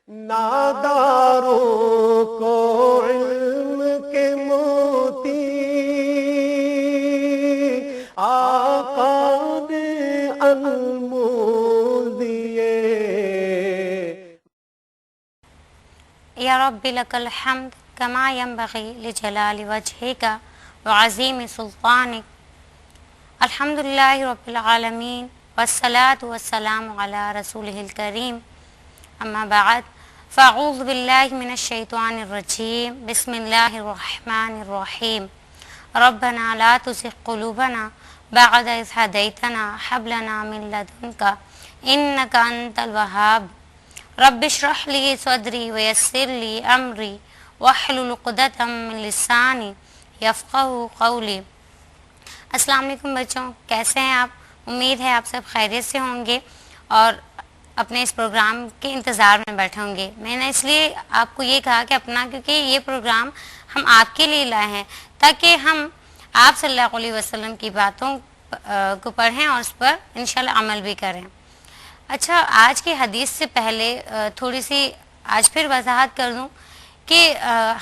ناداروں کو علم کے موتی آقا نے انمول دیے۔ یا رب لک الحمد کما ینبغی لجلال وجہک وعظیم سلطانک۔ الحمدللہ رب العالمین والصلاة والسلام علی رسولہ الکریم، اما بعد فاعوذ باللہ من الشیطان الرجیم، بسم اللہ الرحمن الرحیم۔ ربنا لا تزغ قلوبنا بعد اذ ہدیتنا ہب لنا من لدنک انک انت الوہاب۔ رب اشرح لی صدری ویسر لی امری واحلل عقدۃ من لسانی یفقہوا قولی۔ السلام علیکم بچوں، کیسے ہیں آپ؟ امید ہے آپ سب خیریت سے ہوں گے اور اپنے اس پروگرام کے انتظار میں بیٹھے ہوں گے۔ میں نے اس لیے آپ کو یہ کہا کہ اپنا، کیونکہ یہ پروگرام ہم آپ کے لیے لائے ہیں تاکہ ہم آپ صلی اللہ علیہ وسلم کی باتوں کو پڑھیں اور اس پر انشاءاللہ عمل بھی کریں۔ اچھا، آج کی حدیث سے پہلے تھوڑی سی آج پھر وضاحت کر دوں کہ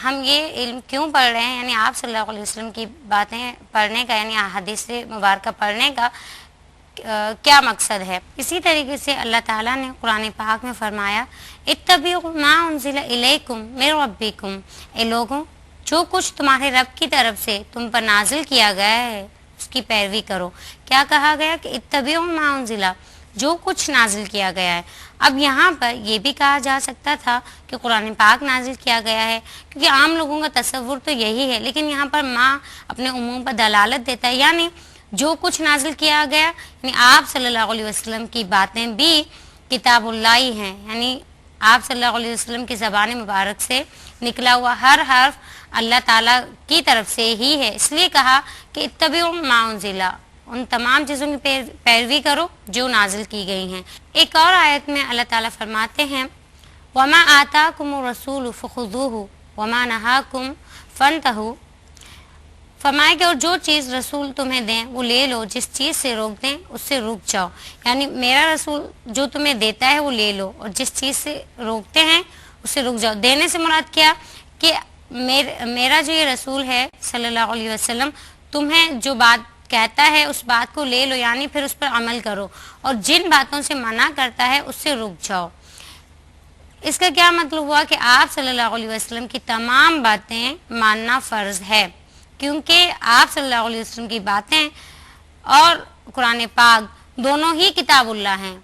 ہم یہ علم کیوں پڑھ رہے ہیں، یعنی آپ صلی اللہ علیہ وسلم کی باتیں پڑھنے کا، یعنی حدیث مبارکہ پڑھنے کا کیا مقصد ہے۔ اسی طریقے سے اللہ تعالیٰ نے قرآن پاک میں فرمایا اتبعوا ما انزل الیکم من ربکم، اے لوگوں جو کچھ تمہارے رب کی طرف سے تم پر نازل کیا گیا ہے اس کی پیروی کرو۔ کیا کہا گیا کہ اتبعوا ما انزل، جو کچھ نازل کیا گیا ہے۔ اب یہاں پر یہ بھی کہا جا سکتا تھا کہ قرآن پاک نازل کیا گیا ہے، کیونکہ عام لوگوں کا تصور تو یہی ہے، لیکن یہاں پر ماں اپنے عموم پر دلالت دیتا ہے، یعنی جو کچھ نازل کیا گیا، یعنی آپ صلی اللہ علیہ وسلم کی باتیں بھی کتاب اللہ ہی ہیں، یعنی آپ صلی اللہ علیہ وسلم کی زبان مبارک سے نکلا ہوا ہر حرف اللہ تعالیٰ کی طرف سے ہی ہے۔ اس لیے کہا کہ اتبعوا ما انزل، ان تمام چیزوں کی پیروی کرو جو نازل کی گئی ہیں۔ ایک اور آیت میں اللہ تعالیٰ فرماتے ہیں وَمَا آتَاكُمُ الرَّسُولُ فَخُذُوهُ وَمَا نَهَاكُمْ فَانْتَهُوا، فرمائے کہ اور جو چیز رسول تمہیں دیں وہ لے لو، جس چیز سے روک دیں اس سے رک جاؤ، یعنی میرا رسول جو تمہیں دیتا ہے وہ لے لو اور جس چیز سے روکتے ہیں اس سے رک جاؤ۔ دینے سے مراد کیا کہ میرا جو یہ رسول ہے صلی اللہ علیہ وسلم تمہیں جو بات کہتا ہے اس بات کو لے لو، یعنی پھر اس پر عمل کرو، اور جن باتوں سے منع کرتا ہے اس سے رک جاؤ۔ اس کا کیا مطلب ہوا کہ آپ صلی اللہ علیہ وسلم کی تمام باتیں ماننا فرض ہے، کیونکہ آپ صلی اللہ علیہ وسلم کی باتیں اور قرآن پاک دونوں ہی کتاب اللہ ہیں۔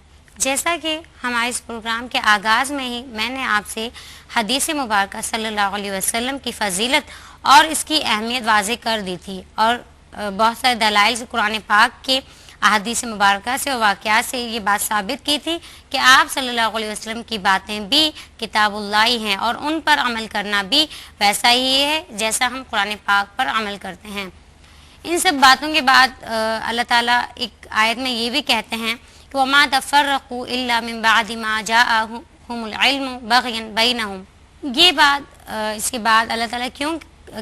جیسا کہ ہمارے اس پروگرام کے آغاز میں ہی میں نے آپ سے حدیث مبارکہ صلی اللہ علیہ وسلم کی فضیلت اور اس کی اہمیت واضح کر دی تھی، اور بہت سارے دلائل سے قرآن پاک کے احادیث مبارکہ سے اور واقعات سے یہ بات ثابت کی تھی کہ آپ صلی اللہ علیہ وسلم کی باتیں بھی کتاب اللہ ہی ہیں، اور ان پر عمل کرنا بھی ویسا ہی ہے جیسا ہم قرآن پاک پر عمل کرتے ہیں۔ ان سب باتوں کے بعد اللہ تعالیٰ ایک آیت میں یہ بھی کہتے ہیں کہ وَمَا تَفَرَّقُوا إِلَّا مِن بَعْدِ مَا جَاءَهُمُ الْعِلْمُ بَغْيًا بَيْنَهُمْ۔ یہ بات اس کے بعد اللہ تعالیٰ کیوں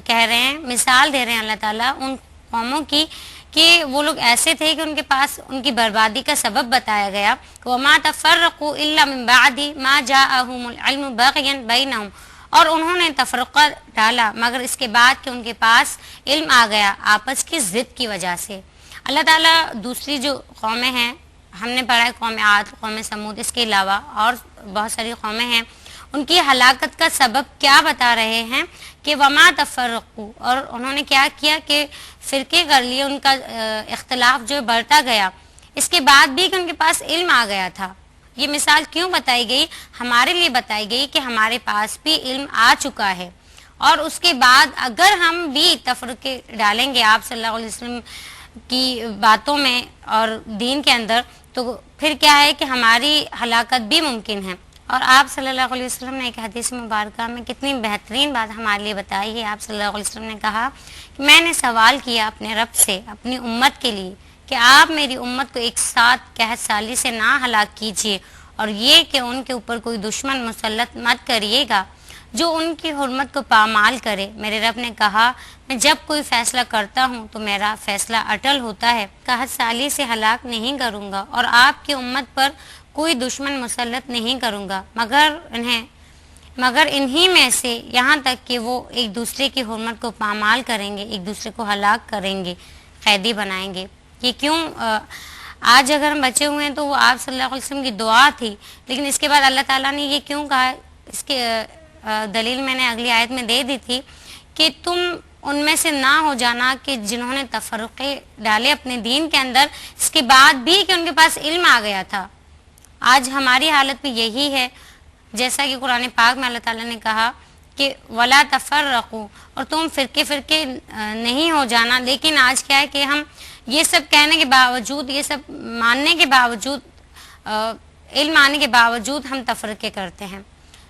کہہ رہے ہیں، مثال دے رہے ہیں اللہ تعالیٰ ان قوموں کی کہ وہ لوگ ایسے تھے کہ ان کے پاس ان کی بربادی کا سبب بتایا گیا، وَمَا تَفَرَّقُوا إِلَّا مِن بَعْدِ مَا جَاءَهُمُ الْعِلْمُ بَغْيًا بَيْنَهُمْ، اور انہوں نے تفرقہ ڈالا مگر اس کے بعد کہ ان کے پاس علم آ گیا آپس کی ضد کی وجہ سے۔ اللہ تعالیٰ دوسری جو قومیں ہیں، ہم نے پڑھا ہے قوم عاد، قوم سمود، اس کے علاوہ اور بہت ساری قومیں ہیں، ان کی ہلاکت کا سبب کیا بتا رہے ہیں کہ وما تفرقوا، اور انہوں نے کیا کیا کہ فرقے کر لیے، ان کا اختلاف جو بڑھتا گیا، اس کے بعد بھی کہ ان کے پاس علم آ گیا تھا۔ یہ مثال کیوں بتائی گئی؟ ہمارے لیے بتائی گئی کہ ہمارے پاس بھی علم آ چکا ہے، اور اس کے بعد اگر ہم بھی تفرقے ڈالیں گے آپ صلی اللہ علیہ وسلم کی باتوں میں اور دین کے اندر، تو پھر کیا ہے کہ ہماری ہلاکت بھی ممکن ہے۔ اور آپ صلی اللہ علیہ وسلم نے ایک حدیث مبارکہ میں کتنی بہترین بات ہمارے لیے بتائی ہے۔ آپ صلی اللہ علیہ وسلم نے کہا کہ میں نے سوال کیا اپنے رب سے اپنی امت کے لیے کہ آپ میری امت کو ایک ساتھ قحط سالی سے نہ ہلاک کیجیے، اور یہ کہ ان کے اوپر کوئی دشمن مسلط مت کریے گا جو ان کی حرمت کو پامال کرے۔ میرے رب نے کہا میں جب کوئی فیصلہ کرتا ہوں تو میرا فیصلہ اٹل ہوتا ہے، قحط سالی سے ہلاک نہیں کروں گا اور آپ کی امت پر کوئی دشمن مسلط نہیں کروں گا مگر انہیں مگر انہی میں سے یہاں تک کہ وہ ایک دوسرے کی حرمت کو پامال کریں گے، ایک دوسرے کو ہلاک کریں گے، قیدی بنائیں گے۔ یہ کیوں آج اگر ہم بچے ہوئے ہیں تو وہ آپ صلی اللہ علیہ وسلم کی دعا تھی، لیکن اس کے بعد اللہ تعالیٰ نے یہ کیوں کہا، اس کے دلیل میں نے اگلی آیت میں دے دی تھی کہ تم ان میں سے نہ ہو جانا کہ جنہوں نے تفرقے ڈالے اپنے دین کے اندر، اس کے بعد بھی کہ ان کے پاس علم آ گیا تھا۔ آج ہماری حالت بھی یہی ہے، جیسا کہ قرآن پاک میں اللہ تعالیٰ نے کہا کہ وَلَا تَفَرَّقُوا، اور تم فرقے نہیں ہو جانا، لیکن آج کیا ہے کہ ہم یہ سب کہنے کے باوجود، یہ سب ماننے کے باوجود، علم آنے کے باوجود ہم تفرقے کرتے ہیں،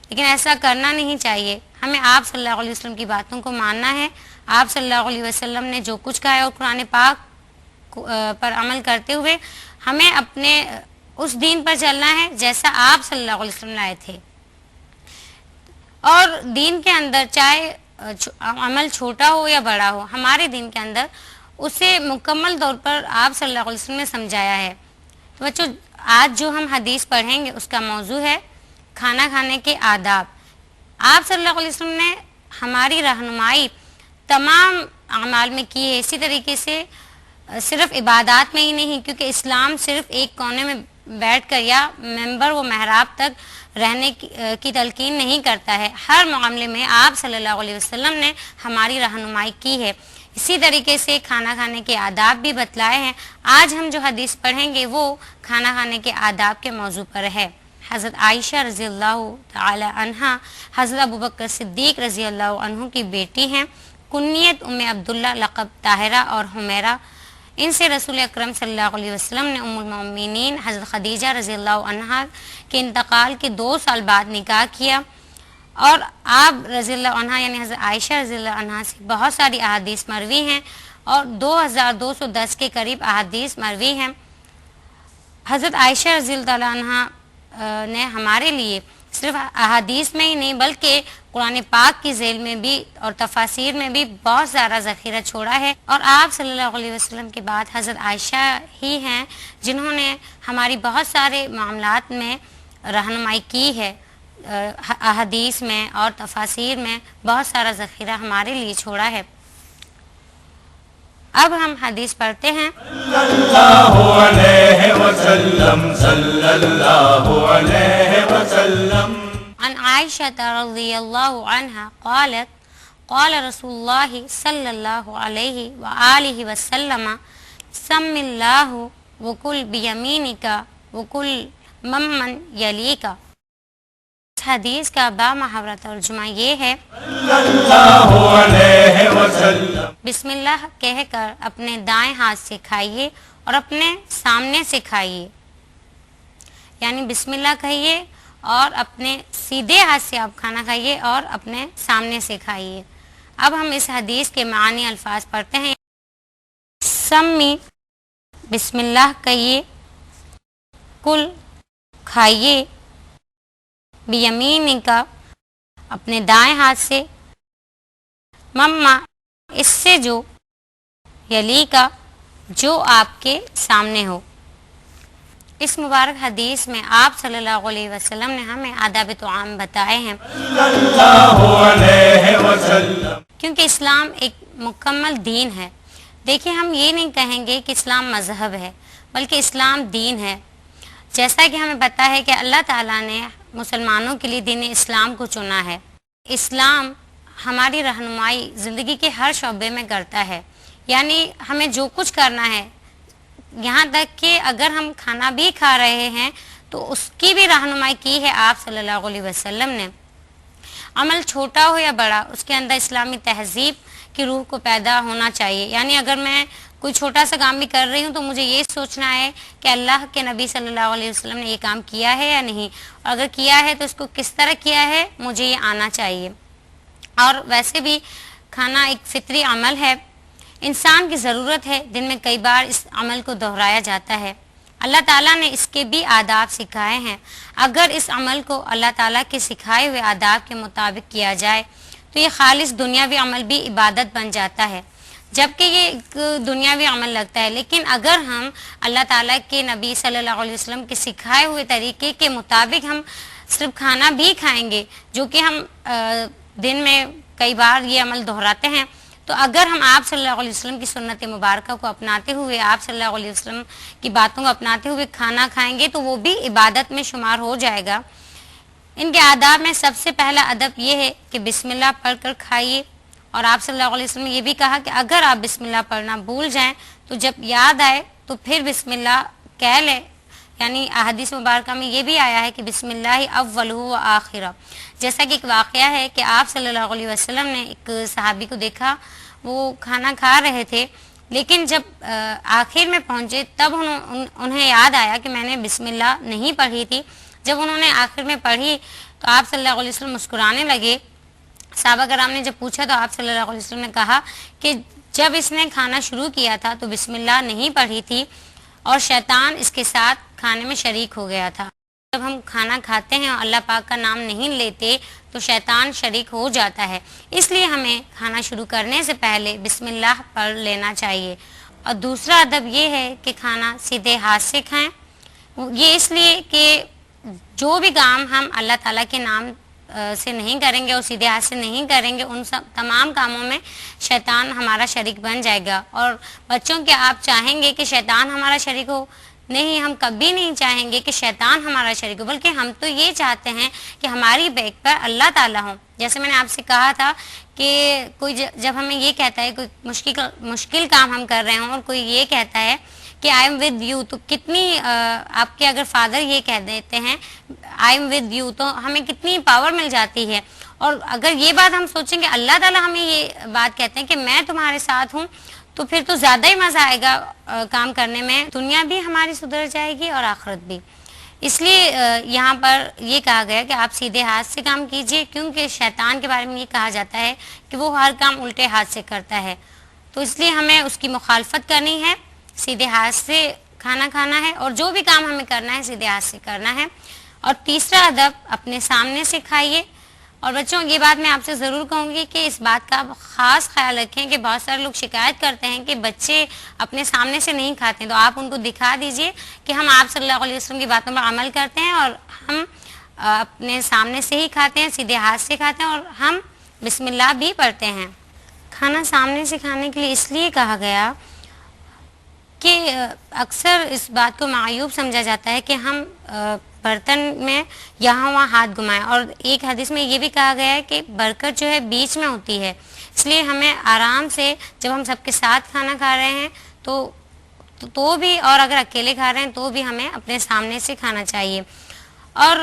لیکن ایسا کرنا نہیں چاہیے۔ ہمیں آپ صلی اللہ علیہ وسلم کی باتوں کو ماننا ہے۔ آپ صلی اللہ علیہ وسلم نے جو کچھ کہا ہے اور قرآن پاک پر عمل کرتے ہوئے ہمیں اپنے اس دین پر چلنا ہے جیسا آپ صلی اللہ علیہ وسلم لائے تھے۔ اور دین کے اندر چاہے عمل چھوٹا ہو یا بڑا ہو، ہمارے دین کے اندر اسے مکمل طور پر آپ صلی اللہ علیہ وسلم نے سمجھایا ہے۔ تو بچوں، آج جو ہم حدیث پڑھیں گے اس کا موضوع ہے کھانا کھانے کے آداب۔ آپ صلی اللہ علیہ وسلم نے ہماری رہنمائی تمام اعمال میں کی ہے، اسی طریقے سے صرف عبادات میں ہی نہیں، کیونکہ اسلام صرف ایک کونے میں بیٹھ کر یا ممبر و محراب تک رہنے کی تلقین نہیں کرتا ہے، ہر معاملے میں آپ صلی اللہ علیہ وسلم نے ہماری رہنمائی کی ہے۔ اسی طریقے سے کھانا کھانے کے آداب بھی بتلائے ہیں۔ آج ہم جو حدیث پڑھیں گے وہ کھانا کھانے کے آداب کے موضوع پر ہے۔ حضرت عائشہ رضی اللہ تعالی عنہا حضرت ابوبکر صدیق رضی اللہ عنہ کی بیٹی ہیں، کنیت ام عبداللہ، لقب طاہرہ اور حمیرہ۔ ان سے رسول اکرم صلی اللہ علیہ وسلم نے ام المؤمنین حضرت خدیجہ رضی اللہ عنہا کے انتقال کے 2 سال بعد نکاح کیا، اور آپ رضی اللہ عنہ یعنی حضرت عائشہ رضی اللہ عنہ سے بہت ساری احادیث مروی ہیں، اور 2210 کے قریب احادیث مروی ہیں۔ حضرت عائشہ رضی اللہ عنہ نے ہمارے لیے صرف احادیث میں ہی نہیں بلکہ قرآن پاک کی ذیل میں بھی اور تفاسیر میں بھی بہت سارا ذخیرہ چھوڑا ہے، اور آپ صلی اللہ علیہ وسلم کے بعد حضرت عائشہ ہی ہیں جنہوں نے ہماری بہت سارے معاملات میں رہنمائی کی ہے، احادیث میں اور تفاسیر میں بہت سارا ذخیرہ ہمارے لیے چھوڑا ہے۔ اب ہم حدیث پڑھتے ہیں۔ اللہ علیہ وسلم صلی اللہ علیہ وسلم عن عائشة رضی اللہ عنہ قالت قال رسول اللہ صلی اللہ علیہ وآلہ وسلم سم اللہ وکل بیمینک وکل ممن یلیک۔ اس حدیث کا بامحاورہ ترجمہ یہ ہے، اللہ علیہ وسلم بسم اللہ کہہ کر اپنے دائیں ہاتھ سے کھائیے اور اپنے سامنے سے کھائیے، یعنی بسم اللہ کہیے اور اپنے سیدھے ہاتھ سے آپ کھانا کھائیے اور اپنے سامنے سے کھائیے۔ اب ہم اس حدیث کے معنی الفاظ پڑھتے ہیں۔ سمی بسم اللہ کہیے، کل کھائیے، بیمین کا اپنے دائیں ہاتھ سے، مما اس سے جو، یلی کا جو آپ کے سامنے ہو۔ اس مبارک حدیث میں آپ صلی اللہ علیہ وسلم نے ہمیں آداب طعام بتائے ہیں، اللہ علیہ وسلم کیونکہ اسلام ایک مکمل دین ہے۔ دیکھیں، ہم یہ نہیں کہیں گے کہ اسلام مذہب ہے، بلکہ اسلام دین ہے۔ جیسا کہ ہمیں پتہ ہے کہ اللہ تعالیٰ نے مسلمانوں کے لیے دین اسلام کو چنا ہے۔ اسلام ہماری رہنمائی زندگی کے ہر شعبے میں کرتا ہے، یعنی ہمیں جو کچھ کرنا ہے، یہاں تک کہ اگر ہم کھانا بھی کھا رہے ہیں تو اس کی بھی رہنمائی کی ہے آپ صلی اللہ علیہ وسلم نے۔ عمل چھوٹا ہو یا بڑا، اس کے اندر اسلامی تہذیب کی روح کو پیدا ہونا چاہیے۔ یعنی اگر میں کوئی چھوٹا سا کام بھی کر رہی ہوں تو مجھے یہ سوچنا ہے کہ اللہ کے نبی صلی اللہ علیہ وسلم نے یہ کام کیا ہے یا نہیں، اور اگر کیا ہے تو اس کو کس طرح کیا ہے، مجھے یہ آنا چاہیے۔ اور ویسے بھی کھانا ایک فطری عمل ہے، انسان کی ضرورت ہے، دن میں کئی بار اس عمل کو دہرایا جاتا ہے۔ اللہ تعالیٰ نے اس کے بھی آداب سکھائے ہیں۔ اگر اس عمل کو اللہ تعالیٰ کے سکھائے ہوئے آداب کے مطابق کیا جائے تو یہ خالص دنیاوی عمل بھی عبادت بن جاتا ہے، جبکہ یہ ایک دنیاوی عمل لگتا ہے۔ لیکن اگر ہم اللہ تعالیٰ کے نبی صلی اللہ علیہ وسلم کے سکھائے ہوئے طریقے کے مطابق ہم صرف کھانا بھی کھائیں گے، جو کہ ہم دن میں کئی بار یہ عمل دہراتے ہیں، تو اگر ہم آپ صلی اللہ علیہ وسلم کی سنت مبارکہ کو اپناتے ہوئے، آپ صلی اللہ علیہ وسلم کی باتوں کو اپناتے ہوئے کھانا کھائیں گے تو وہ بھی عبادت میں شمار ہو جائے گا۔ ان کے آداب میں سب سے پہلا ادب یہ ہے کہ بسم اللہ پڑھ کر کھائیے، اور آپ صلی اللہ علیہ وسلم نے یہ بھی کہا کہ اگر آپ بسم اللہ پڑھنا بھول جائیں تو جب یاد آئے تو پھر بسم اللہ کہہ لیں، یعنی احادیث مبارکہ میں یہ بھی آیا ہے کہ بسم اللہ اولہ و آخرہ، جیسا کہ ایک واقعہ ہے کہ آپ صلی اللہ علیہ وسلم نے ایک صحابی کو دیکھا، وہ کھانا کھا رہے تھے، لیکن جب آخر میں پہنچے تب انہیں یاد آیا کہ میں نے بسم اللہ نہیں پڑھی تھی۔ جب انہوں نے آخر میں پڑھی تو آپ صلی اللہ علیہ وسلم مسکرانے لگے۔ صحابہ کرام نے جب پوچھا تو آپ صلی اللہ علیہ وسلم نے کہا کہ جب اس نے کھانا شروع کیا تھا تو بسم اللہ نہیں پڑھی تھی اور شیطان اس کے ساتھ کھانے میں شریک ہو گیا تھا۔ جب ہم کھانا کھاتے ہیں اور اللہ پاک کا نام نہیں لیتے تو شیطان شریک ہو جاتا ہے، اس لیے ہمیں کھانا شروع کرنے سے پہلے بسم اللہ پڑھ لینا چاہیے۔ اور دوسرا ادب یہ ہے کہ کھانا سیدھے ہاتھ سے کھائیں، یہ اس لیے کہ جو بھی کام ہم اللہ تعالیٰ کے نام سے نہیں کریں گے اور سیدھے ہاتھ سے نہیں کریں گے، ان سب تمام کاموں میں شیطان ہمارا شریک بن جائے گا۔ اور بچوں کے آپ چاہیں گے کہ شیطان ہمارا شریک ہو؟ نہیں، ہم کبھی نہیں چاہیں گے کہ شیطان ہمارا شریک ہو، بلکہ ہم تو یہ چاہتے ہیں کہ ہماری بیک پر اللہ تعالیٰ ہوں۔ جیسے میں نے آپ سے کہا تھا کہ کوئی جب ہمیں یہ کہتا ہے، کوئی مشکل کام ہم کر رہے ہوں اور کوئی یہ کہتا ہے کہ آئی ایم ود یو، تو کتنی آپ کے اگر فادر یہ کہہ دیتے ہیں آئی ایم ود یو تو ہمیں کتنی پاور مل جاتی ہے۔ اور اگر یہ بات ہم سوچیں کہ اللہ تعالیٰ ہمیں یہ بات کہتے ہیں کہ میں تمہارے ساتھ ہوں، تو پھر تو زیادہ ہی مزہ آئے گا کام کرنے میں، دنیا بھی ہماری سدھر جائے گی اور آخرت بھی۔ اس لیے یہاں پر یہ کہا گیا کہ آپ سیدھے ہاتھ سے کام کیجئے، کیونکہ شیطان کے بارے میں یہ کہا جاتا ہے کہ وہ ہر کام الٹے ہاتھ سے کرتا ہے، تو اس لیے ہمیں اس کی مخالفت کرنی ہے، سیدھے ہاتھ سے کھانا کھانا ہے، اور جو بھی کام ہمیں کرنا ہے سیدھے ہاتھ سے کرنا ہے۔ اور تیسرا ادب اپنے سامنے سے کھائیے۔ اور بچوں یہ بات میں آپ سے ضرور کہوں گی کہ اس بات کا خاص خیال رکھیں کہ بہت سارے لوگ شکایت کرتے ہیں کہ بچے اپنے سامنے سے نہیں کھاتے ہیں، تو آپ ان کو دکھا دیجئے کہ ہم آپ صلی اللہ علیہ وسلم کی باتوں پر عمل کرتے ہیں اور ہم اپنے سامنے سے ہی کھاتے ہیں، سیدھے ہاتھ سے کھاتے ہیں، اور ہم بسم اللہ بھی پڑھتے ہیں۔ کھانا سامنے سے کھانے کے لیے اس لیے کہا گیا کہ اکثر اس بات کو معیوب سمجھا جاتا ہے کہ ہم برتن میں یہاں وہاں ہاتھ گھمائیں، اور ایک حدیث میں یہ بھی کہا گیا ہے کہ برکت جو ہے بیچ میں ہوتی ہے، اس لیے ہمیں آرام سے جب ہم سب کے ساتھ کھانا کھا رہے ہیں تو بھی، اور اگر اکیلے کھا رہے ہیں تو بھی ہمیں اپنے سامنے سے کھانا چاہیے۔ اور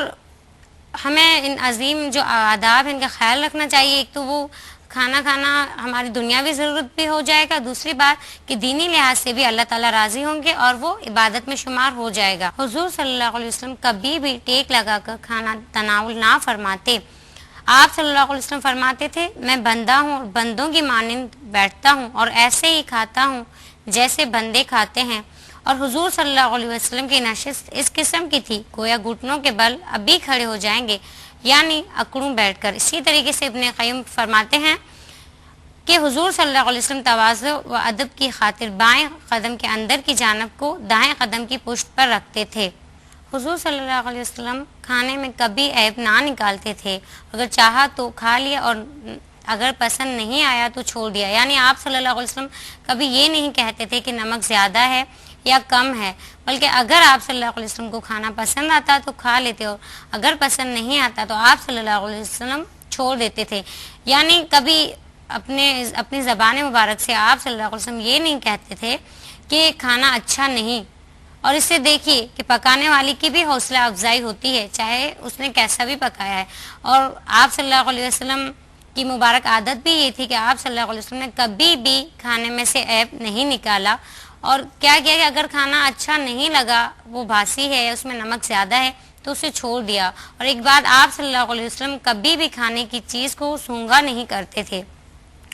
ہمیں ان عظیم جو آداب ہیں ان کا خیال رکھنا چاہیے۔ ایک تو وہ کھانا کھانا ہماری دنیاوی ضرورت بھی ہو جائے گا، دوسری بات کہ دینی لحاظ سے بھی اللہ تعالیٰ راضی ہوں گے اور وہ عبادت میں شمار ہو جائے گا۔ حضور صلی اللہ علیہ وسلم کبھی بھی ٹیک لگا کر کھانا تناول نہ فرماتے۔ آپ صلی اللہ علیہ وسلم فرماتے تھے، میں بندہ ہوں اور بندوں کی مانند بیٹھتا ہوں اور ایسے ہی کھاتا ہوں جیسے بندے کھاتے ہیں۔ اور حضور صلی اللہ علیہ وسلم کی نشست اس قسم کی تھی گویا گھٹنوں کے بل ابھی کھڑے ہو جائیں گے، یعنی اکڑوں بیٹھ کر۔ اسی طریقے سے ابن قیم فرماتے ہیں کہ حضور صلی اللہ علیہ وسلم تواضع و ادب کی خاطر بائیں قدم کے اندر کی جانب کو دائیں قدم کی پشت پر رکھتے تھے۔ حضور صلی اللہ علیہ وسلم کھانے میں کبھی عیب نہ نکالتے تھے، اگر چاہا تو کھا لیا اور اگر پسند نہیں آیا تو چھوڑ دیا، یعنی آپ صلی اللہ علیہ وسلم کبھی یہ نہیں کہتے تھے کہ نمک زیادہ ہے یا کم ہے، بلکہ اگر آپ صلی اللہ علیہ وسلم کو کھانا پسند آتا تو کھا لیتے اور اگر پسند نہیں آتا تو آپ صلی اللہ علیہ وسلم چھوڑ دیتے تھے۔ یعنی کبھی اپنی زبان مبارک سے آپ صلی اللہ علیہ وسلم یہ نہیں کہتے تھے کہ کھانا اچھا نہیں۔ اور اس سے دیکھیے کہ پکانے والی کی بھی حوصلہ افزائی ہوتی ہے، چاہے اس نے کیسا بھی پکایا ہے۔ اور آپ صلی اللہ علیہ وسلم کی مبارک عادت بھی یہ تھی کہ آپ صلی اللہ علیہ وسلم نے کبھی بھی کھانے میں سے عیب نہیں نکالا، اور کیا کیا کہ اگر کھانا اچھا نہیں لگا، وہ باسی ہے، اس میں نمک زیادہ ہے، تو اسے چھوڑ دیا۔ اور ایک بات، آپ صلی اللہ علیہ وسلم کبھی بھی کھانے کی چیز کو سونگا نہیں کرتے تھے،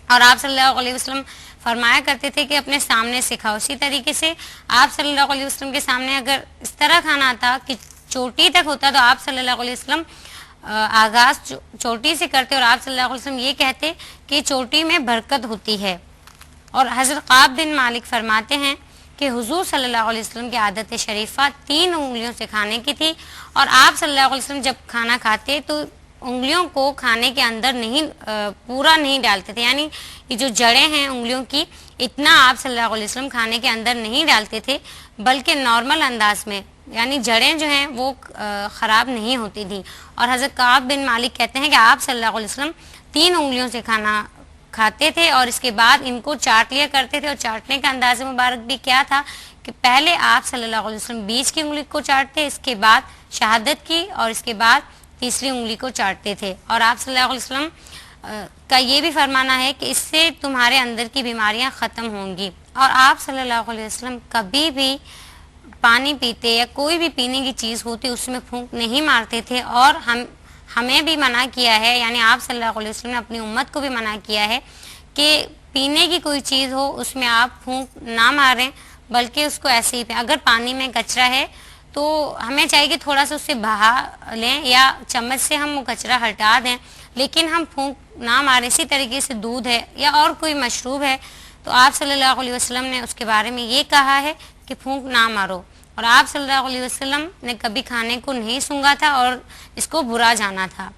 اور آپ صلی اللہ علیہ وسلم فرمایا کرتے تھے کہ اپنے سامنے سے کھاؤ۔ اسی طریقے سے آپ صلی اللہ علیہ وسلم کے سامنے اگر اس طرح کھانا آتا کہ چوٹی تک ہوتا تو آپ صلی اللہ علیہ وسلم آغاز چوٹی سے کرتے، اور آپ صلی اللہ علیہ وسلم یہ کہتے کہ چوٹی میں برکت ہوتی ہے۔ اور حضرت قعب بن مالک فرماتے ہیں کہ حضور صلی اللہ علیہ وسلم کی عادت شریفہ 3 انگلیوں سے کھانے کی تھی، اور آپ صلی اللہ علیہ وسلم جب کھانا کھاتے تو انگلیوں کو کھانے کے اندر پورا نہیں ڈالتے تھے، یعنی یہ جو جڑیں ہیں انگلیوں کی اتنا آپ صلی اللہ علیہ وسلم کھانے کے اندر نہیں ڈالتے تھے، بلکہ نارمل انداز میں، یعنی جڑیں جو ہیں وہ خراب نہیں ہوتی تھیں۔ اور حضرت کعب بن مالک کہتے ہیں کہ آپ صلی اللہ علیہ وسلم 3 انگلیوں سے کھانا کھاتے تھے اور اس کے بعد ان کو چاٹ لیا کرتے تھے، اور چاٹنے کا انداز مبارک بھی کیا تھا کہ پہلے آپ صلی اللہ علیہ وسلم بیچ کی انگلی کو چاٹتے، اس کے بعد شہادت کی، اور اس کے بعد تیسری انگلی کو چاٹتے تھے۔ اور آپ صلی اللہ علیہ وسلم کا یہ بھی فرمانا ہے کہ اس سے تمہارے اندر کی بیماریاں ختم ہوں گی۔ اور آپ صلی اللہ علیہ وسلم کبھی بھی پانی پیتے یا کوئی بھی پینے کی چیز ہوتی اس میں پھونک نہیں مارتے تھے، اور ہمیں بھی منع کیا ہے، یعنی آپ صلی اللہ علیہ وسلم نے اپنی امت کو بھی منع کیا ہے کہ پینے کی کوئی چیز ہو اس میں آپ پھونک نہ ماریں، بلکہ اس کو ایسے ہی پئیں۔ اگر پانی میں کچرا ہے تو ہمیں چاہیے کہ تھوڑا سا اس سے بہا لیں یا چمچ سے ہم وہ کچرا ہٹا دیں، لیکن ہم پھونک نہ ماریں۔ اسی طریقے سے دودھ ہے یا اور کوئی مشروب ہے تو آپ صلی اللہ علیہ وسلم نے اس کے بارے میں یہ کہا ہے کہ پھونک نہ مارو، اور آپ صلی اللہ علیہ وسلم نے کبھی کھانے کو نہیں سونگھا تھا اور اس کو برا جانا تھا۔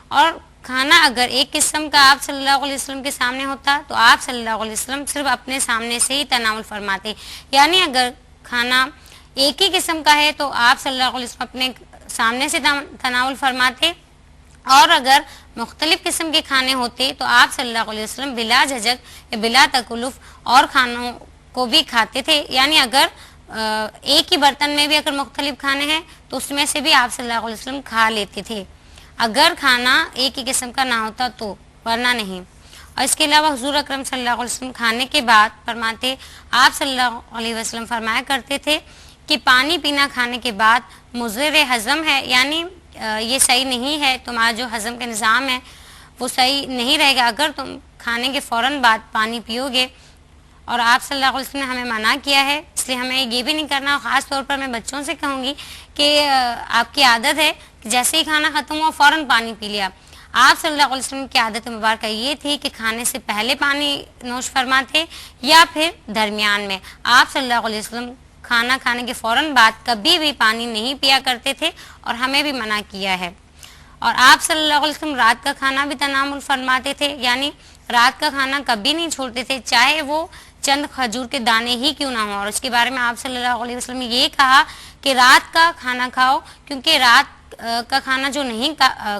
اور کھانا اگر ایک قسم کا آپ صلی اللہ علیہ وسلم کے سامنے ہوتا تو آپ صلی اللہ علیہ وسلم صرف اپنے سامنے سے ہی تناول فرماتے، یعنی اگر کھانا ایک ہی قسم کا ہے تو آپ صلی اللہ علیہ وسلم اپنے سامنے سے تناول فرماتے، اور اگر مختلف قسم کے کھانے ہوتے تو آپ صلی اللہ علیہ وسلم بلا جھجک یا بلا تکلف اور کھانوں کو بھی کھاتے تھے، یعنی اگر ایک ہی برتن میں بھی اگر مختلف کھانے ہیں تو اس میں سے بھی آپ صلی اللہ علیہ وسلم کھا لیتے تھے، اگر کھانا ایک ہی قسم کا نہ ہوتا تو، ورنہ نہیں۔ اور اس کے علاوہ حضور اکرم صلی اللہ علیہ وسلم کھانے کے بعد فرماتے، آپ صلی اللہ علیہ وسلم فرمایا کرتے تھے کہ پانی پینا کھانے کے بعد مضر ہضم ہے، یعنی یہ صحیح نہیں ہے، تمہارا جو ہضم کا نظام ہے وہ صحیح نہیں رہے گا اگر تم کھانے کے فوراً بعد پانی پیو گے۔ اور آپ صلی اللہ علیہ وسلم نے ہمیں منع کیا ہے، اس لیے ہمیں یہ بھی نہیں کرنا، اور خاص طور پر میں بچوں سے کہوں گی کہ آپ کی عادت ہے کہ جیسے ہی کھانا ختم ہوا فوراً پانی پی لیا۔ آپ صلی اللہ علیہ وسلم کی عادت مبارکہ یہ تھی کہ کھانے سے پہلے پانی نوش فرماتے یا پھر درمیان میں۔ آپ صلی اللہ علیہ وسلم کھانا کھانے کے فوراً بعد کبھی بھی پانی نہیں پیا کرتے تھے اور ہمیں بھی منع کیا ہے۔ اور آپ صلی اللہ علیہ وسلم رات کا کھانا بھی تناول فرماتے تھے، یعنی رات کا کھانا کبھی نہیں چھوڑتے تھے، چاہے وہ چند کھجور کے دانے ہی کیوں نہ ہوں۔ اور اس کے بارے میں آپ صلی اللہ علیہ وسلم نے یہ کہا کہ رات کا کھانا کھاؤ، کیونکہ رات کا کھانا جو نہیں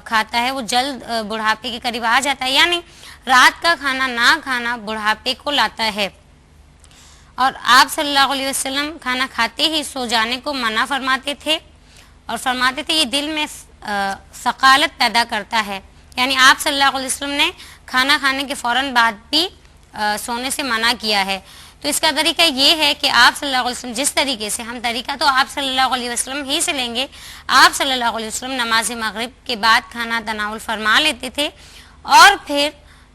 کھاتا ہے وہ جلد بڑھاپے کے قریب آ جاتا ہے، یعنی رات کا کھانا نہ کھانا بڑھاپے کو لاتا ہے۔ اور آپ صلی اللہ علیہ وسلم کھانا کھاتے ہی سو جانے کو منع فرماتے تھے، اور فرماتے تھے یہ دل میں ثقالت پیدا کرتا ہے، یعنی آپ صلی اللہ علیہ وسلم نے کھانا کھانے کے فوراً بعد بھی سونے سے منع کیا ہے۔ تو اس کا طریقہ یہ ہے کہ آپ صلی اللہ علیہ وسلم جس طریقے سے، ہم طریقہ تو آپ صلی اللہ علیہ وسلم ہی سے لیں گے، آپ صلی اللہ علیہ وسلم نماز مغرب کے بعد کھانا تناول فرما لیتے تھے اور پھر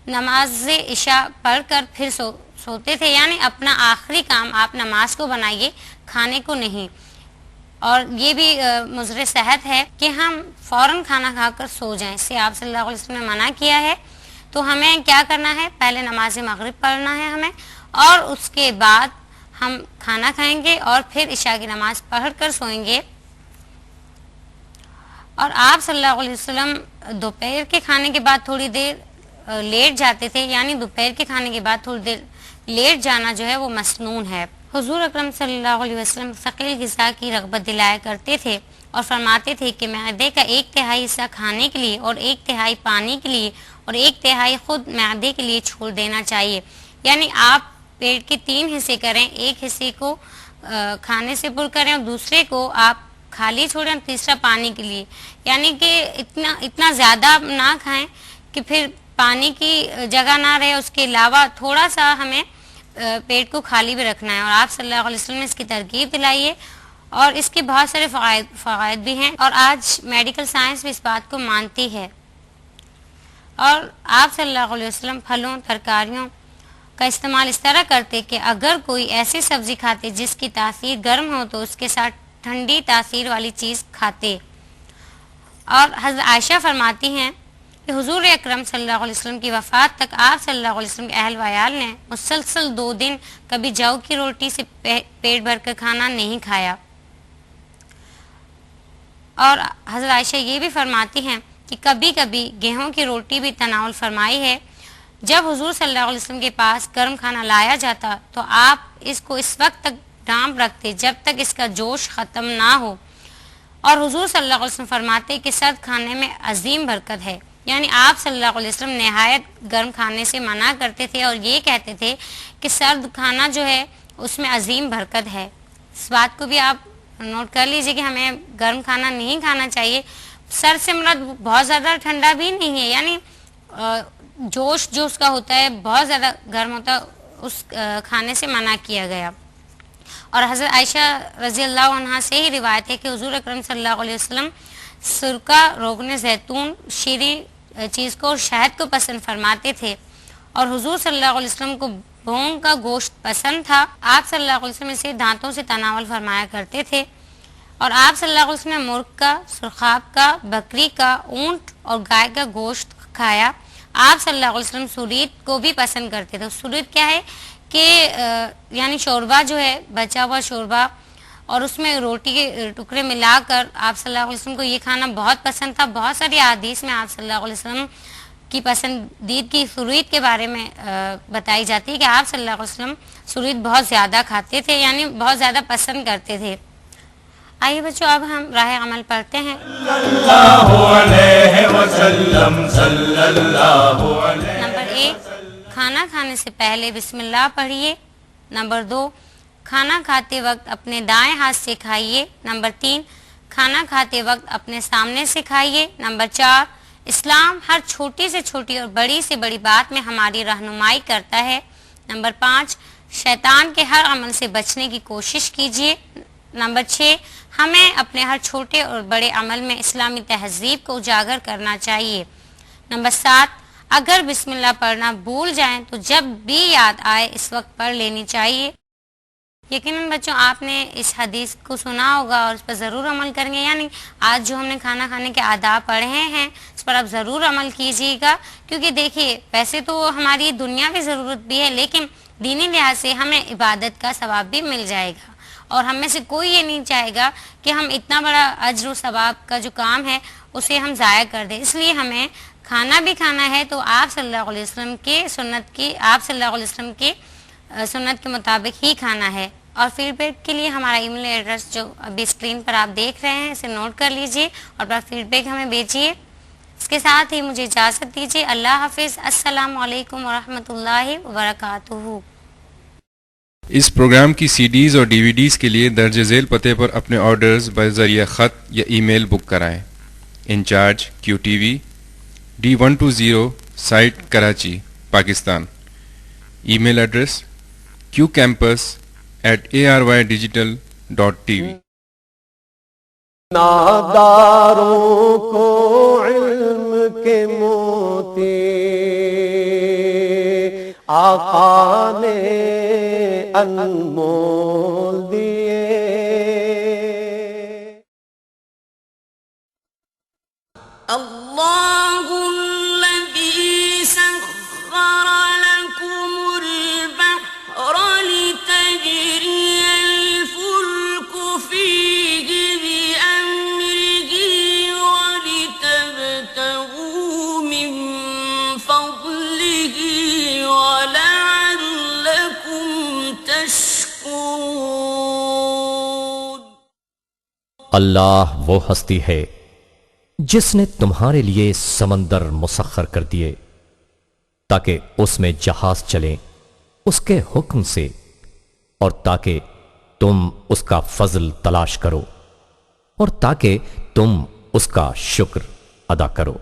نماز عشاء پڑھ کر پھر سوتے تھے، یعنی اپنا آخری کام آپ نماز کو بنائیے، کھانے کو نہیں۔ اور یہ بھی مضر صحت ہے کہ ہم فوراً کھانا کھا کر سو جائیں، اس سے آپ صلی اللہ علیہ وسلم نے منع کیا ہے۔ تو ہمیں کیا کرنا ہے، پہلے نماز مغرب پڑھنا ہے ہمیں، اور اس کے بعد ہم کھانا کھائیں گے اور پھر عشاء کی نماز پڑھ کر سوئیں گے۔ اور آپ صلی اللہ علیہ وسلم دوپہر کے کھانے کے بعد تھوڑی دیر لیٹ جاتے تھے، یعنی دوپہر کے کھانے کے بعد تھوڑی دیر لیٹ جانا جو ہے وہ مسنون ہے۔ حضور اکرم صلی اللہ علیہ وسلم ثقیل غذا کی رغبت دلایا کرتے تھے اور فرماتے تھے کہ معدے کا 1/3 حصہ کھانے کے لیے اور 1/3 پانی کے لیے اور 1/3 خود معدے کے لیے چھوڑ دینا چاہیے، یعنی آپ پیٹ کے 3 حصے کریں، ایک حصے کو کھانے سے پر کریں اور دوسرے کو آپ خالی چھوڑیں اور تیسرا پانی کے لیے، یعنی کہ اتنا زیادہ نہ کھائیں کہ پھر پانی کی جگہ نہ رہے، اس کے علاوہ تھوڑا سا ہمیں پیٹ کو خالی بھی رکھنا ہے۔ اور آپ صلی اللہ علیہ وسلم نے اس کی ترغیب دلائی ہے اور اس کے بہت سارے فوائد بھی ہیں، اور آج میڈیکل سائنس بھی اس بات کو مانتی ہے۔ اور آپ صلی اللہ علیہ وسلم پھلوں ترکاریوں کا استعمال اس طرح کرتے کہ اگر کوئی ایسی سبزی کھاتے جس کی تاثیر گرم ہو تو اس کے ساتھ ٹھنڈی تاثیر والی چیز کھاتے۔ اور حضرت عائشہ فرماتی ہیں کہ حضور اکرم صلی اللہ علیہ وسلم کی وفات تک آپ صلی اللہ علیہ وسلم کے اہل وعیال نے مسلسل 2 دن کبھی جو کی روٹی سے پیٹ بھر کر کھانا نہیں کھایا. اور حضرت عائشہ یہ بھی فرماتی ہیں کہ کبھی کبھی گیہوں کی روٹی بھی تناول فرمائی ہے. جب حضور صلی اللہ علیہ وسلم کے پاس گرم کھانا لایا جاتا تو آپ اس کو اس وقت تک ڈھانپ رکھتے جب تک اس کا جوش ختم نہ ہو. اور حضور صلی اللہ علیہ وسلم فرماتے کہ سرد کھانے میں عظیم برکت ہے. یعنی آپ صلی اللہ علیہ وسلم نہایت گرم کھانے سے منع کرتے تھے اور یہ کہتے تھے کہ سرد کھانا جو ہے اس میں عظیم برکت ہے. اس بات کو بھی آپ نوٹ کر لیجئے کہ ہمیں گرم کھانا نہیں کھانا چاہیے. سر سے مراد بہت زیادہ ٹھنڈا بھی نہیں ہے، یعنی جوش جو اس کا ہوتا ہے بہت زیادہ گرم ہوتا ہے، اس کھانے سے منع کیا گیا. اور حضرت عائشہ رضی اللہ عنہا سے ہی روایت ہے کہ حضور اکرم صلی اللہ علیہ وسلم سرکہ، روغن زیتون، شیریں چیز کو اور شہد کو پسند فرماتے تھے. اور حضور صلی اللہ علیہ وسلم کو بھونگ کا گوشت پسند تھا. آپ صلی اللہ علیہ وسلم اسے دانتوں سے تناول فرمایا کرتے تھے. اور آپ صلی اللہ علیہ وسلم نے مرغ کا، سرخاب کا، بکری کا، اونٹ اور گائے کا گوشت کھایا. آپ صلی اللہ علیہ وسلم سرید کو بھی پسند کرتے تھے. سرید کیا ہے کہ یعنی شوربہ جو ہے، بچا ہوا شوربہ، اور اس میں روٹی کے ٹکڑے ملا کر آپ صلی اللہ علیہ وسلم کو یہ کھانا بہت پسند تھا. بہت ساری احادیث میں آپ صلی اللہ علیہ وسلم کی پسندیدگی سرید کے بارے میں بتائی جاتی ہے کہ آپ صلی اللہ علیہ وسلم سرید بہت زیادہ کھاتے تھے، یعنی بہت زیادہ پسند کرتے تھے. آئیے بچوں اب ہم راہ عمل پڑھتے ہیں. نمبر 1، کھانا کھانے سے پہلے بسم اللہ پڑھیے. نمبر 2، کھانا کھاتے وقت اپنے دائیں ہاتھ سے کھائیے. نمبر 3، کھانا کھاتے وقت اپنے سامنے سے کھائیے. نمبر 4، اسلام ہر چھوٹی سے چھوٹی اور بڑی سے بڑی بات میں ہماری رہنمائی کرتا ہے. نمبر 5، شیطان کے ہر عمل سے بچنے کی کوشش کیجیے. نمبر 6، ہمیں اپنے ہر چھوٹے اور بڑے عمل میں اسلامی تہذیب کو اجاگر کرنا چاہیے. نمبر 7، اگر بسم اللہ پڑھنا بھول جائیں تو جب بھی یاد آئے اس وقت پڑھ لینی چاہیے. یقیناً بچوں آپ نے اس حدیث کو سنا ہوگا اور اس پر ضرور عمل کریں گے. یعنی آج جو ہم نے کھانا کھانے کے آداب پڑھے ہیں اس پر آپ ضرور عمل کیجیے گا، کیونکہ دیکھیے ویسے تو ہماری دنیاوی ضرورت بھی ہے لیکن دینی لحاظ سے ہمیں عبادت کا ثواب بھی مل جائے گا. اور ہم میں سے کوئی یہ نہیں چاہے گا کہ ہم اتنا بڑا اجر و ثواب کا جو کام ہے اسے ہم ضائع کر دیں. اس لیے ہمیں کھانا بھی کھانا ہے تو آپ صلی اللہ علیہ وسلم کے سنت کے مطابق ہی کھانا ہے. اور فیڈ بیک کے لیے ہمارا ای میل ایڈریس جو ابھی اسکرین پر آپ دیکھ رہے ہیں اسے نوٹ کر لیجئے اور اپنا فیڈ بیک ہمیں بھیجیے. اس کے ساتھ ہی مجھے اجازت دیجیے. اللہ حافظ. السلام علیکم ورحمۃ اللہ وبرکاتہ. اس پروگرام کی سی ڈیز اور ڈی وی ڈیز کے لیے درج ذیل پتے پر اپنے آرڈرز بذریعہ خط یا ای میل بک کرائیں. Incharge QTV D120 site Karachi Pakistan. Email address qcampus@arydigital.tv. ناداروں کو علم کے موتی آقا نے انمول دیے. اللہ الذی سخر لکم البحر لتجری الفلک فیہ بأمرہ ولتبتغوا من فضلہ ولعلکم تشکرون. اللہ وہ ہستی ہے جس نے تمہارے لیے سمندر مسخر کر دیے تاکہ اس میں جہاز چلیں اس کے حکم سے اور تاکہ تم اس کا فضل تلاش کرو اور تاکہ تم اس کا شکر ادا کرو.